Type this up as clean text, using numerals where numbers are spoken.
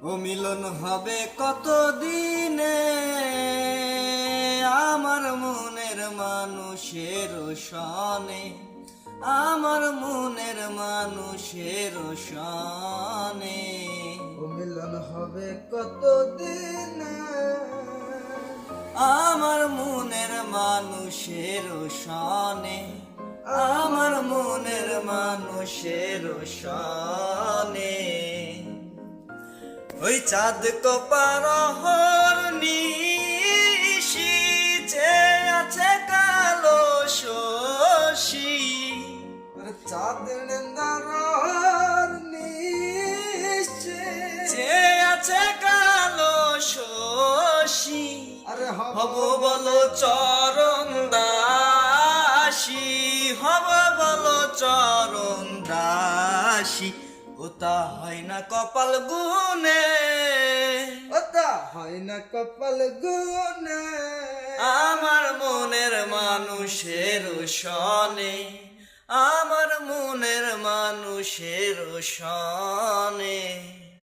ও মিলন হবে কত দিনে আমার মনের মানুষের সনে, আমার মনের মানুষের সনে। ও মিলন হবে কত দিনে আমার মনের মানুষের সনে, আমার মনের মানুষের সনে। ওই চাঁদ কপারহর নিশি চেয়ে আছে কালো শশী, চাঁদ নেন্দার নিশ্চে চেয়ে আছে কালো শশী। আরে হব বলো চরণ দাসী, হব বলো চরণ দাসী। ওটা হয় না কপাল গুনে, ওটা হয় না কপাল গুনে। আমার মনের মানুষের সনে, আমার মনের মানুষের সনে।